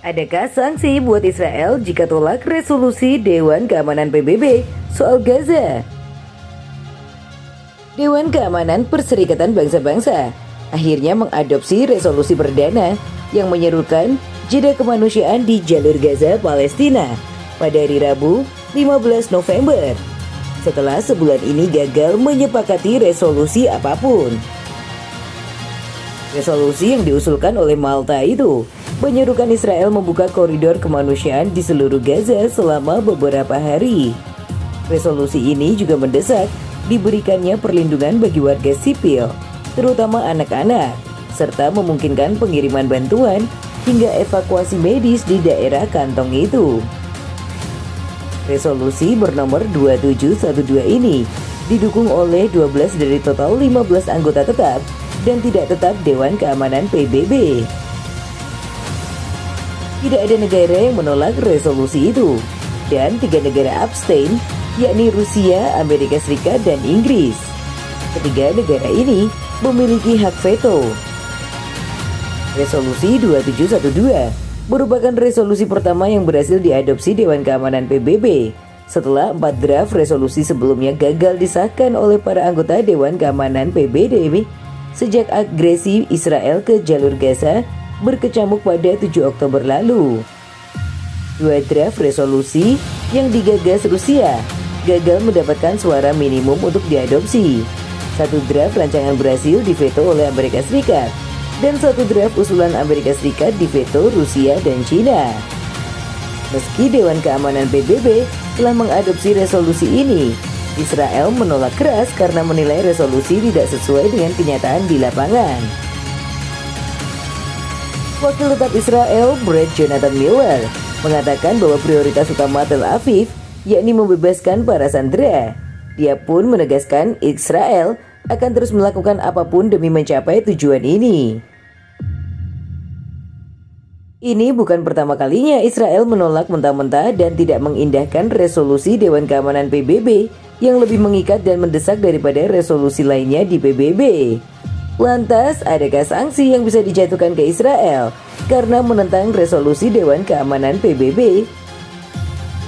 Adakah sanksi buat Israel jika tolak resolusi Dewan Keamanan PBB soal Gaza? Dewan Keamanan Perserikatan Bangsa-Bangsa akhirnya mengadopsi resolusi perdana yang menyerukan jeda kemanusiaan di jalur Gaza, Palestina pada hari Rabu 15 November setelah sebulan ini gagal menyepakati resolusi apapun. Resolusi yang diusulkan oleh Malta itu menyerukan Israel membuka koridor kemanusiaan di seluruh Gaza selama beberapa hari. Resolusi ini juga mendesak diberikannya perlindungan bagi warga sipil, terutama anak-anak, serta memungkinkan pengiriman bantuan hingga evakuasi medis di daerah kantong itu. Resolusi bernomor 2712 ini didukung oleh 12 dari total 15 anggota tetap dan tidak tetap Dewan Keamanan PBB. Tidak ada negara yang menolak resolusi itu, dan 3 negara abstain, yakni Rusia, Amerika Serikat, dan Inggris. Ketiga negara ini memiliki hak veto. Resolusi 2712 merupakan resolusi pertama yang berhasil diadopsi Dewan Keamanan PBB setelah 4 draft resolusi sebelumnya gagal disahkan oleh para anggota Dewan Keamanan PBB sejak agresi Israel ke jalur Gaza berkecamuk pada 7 Oktober lalu. 2 draft resolusi yang digagas Rusia gagal mendapatkan suara minimum untuk diadopsi. 1 draft rancangan berhasil diveto oleh Amerika Serikat, dan 1 draft usulan Amerika Serikat diveto Rusia dan China. Meski Dewan Keamanan PBB telah mengadopsi resolusi ini, Israel menolak keras karena menilai resolusi tidak sesuai dengan kenyataan di lapangan. Wakil tetap Israel, Brad Jonathan Miller, mengatakan bahwa prioritas utama Tel Aviv yakni membebaskan para sandera. Dia pun menegaskan Israel akan terus melakukan apapun demi mencapai tujuan ini. Ini bukan pertama kalinya Israel menolak mentah-mentah dan tidak mengindahkan resolusi Dewan Keamanan PBB yang lebih mengikat dan mendesak daripada resolusi lainnya di PBB. Lantas, adakah sanksi yang bisa dijatuhkan ke Israel karena menentang resolusi Dewan Keamanan PBB?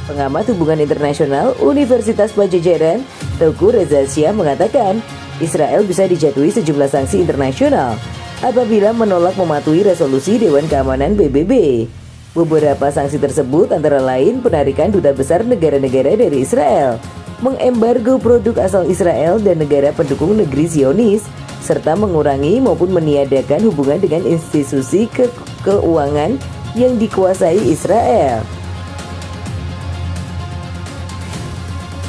Pengamat hubungan internasional Universitas Pajajaran, Teuku Reza Shah mengatakan, Israel bisa dijatuhi sejumlah sanksi internasional apabila menolak mematuhi resolusi Dewan Keamanan PBB. Beberapa sanksi tersebut antara lain penarikan duta besar negara-negara dari Israel, mengembargo produk asal Israel dan negara pendukung negeri Zionis, serta mengurangi maupun meniadakan hubungan dengan institusi keuangan yang dikuasai Israel.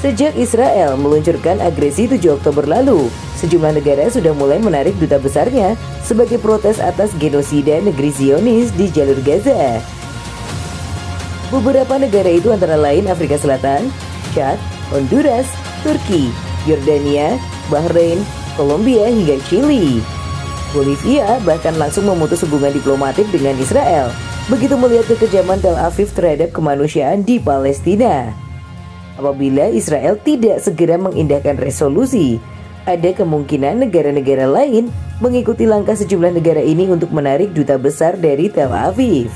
Sejak Israel meluncurkan agresi 7 Oktober lalu, sejumlah negara sudah mulai menarik duta besarnya sebagai protes atas genosida negeri Zionis di jalur Gaza. Beberapa negara itu antara lain Afrika Selatan, Chad, Honduras, Turki, Yordania, Bahrain, Kolombia hingga Chili. Bolivia bahkan langsung memutus hubungan diplomatik dengan Israel begitu melihat kekejaman Tel Aviv terhadap kemanusiaan di Palestina. Apabila Israel tidak segera mengindahkan resolusi, ada kemungkinan negara-negara lain mengikuti langkah sejumlah negara ini untuk menarik duta besar dari Tel Aviv.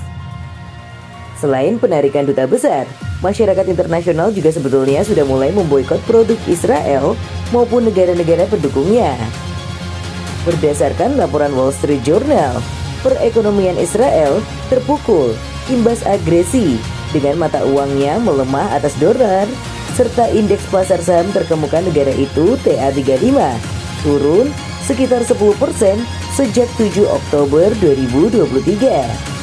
Selain penarikan duta besar, masyarakat internasional juga sebetulnya sudah mulai memboikot produk Israel maupun negara-negara pendukungnya. Berdasarkan laporan Wall Street Journal, perekonomian Israel terpukul imbas agresi dengan mata uangnya melemah atas dolar, serta indeks pasar saham terkemuka negara itu TA35 turun sekitar 10% sejak 7 Oktober 2023.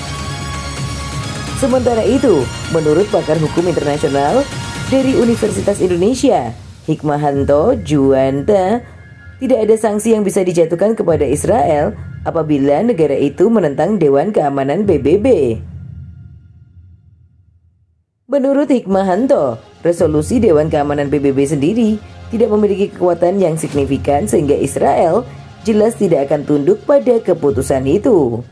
Sementara itu, menurut pakar hukum internasional dari Universitas Indonesia, Hikmahanto Juwanta, tidak ada sanksi yang bisa dijatuhkan kepada Israel apabila negara itu menentang Dewan Keamanan PBB. Menurut Hikmahanto, resolusi Dewan Keamanan PBB sendiri tidak memiliki kekuatan yang signifikan sehingga Israel jelas tidak akan tunduk pada keputusan itu.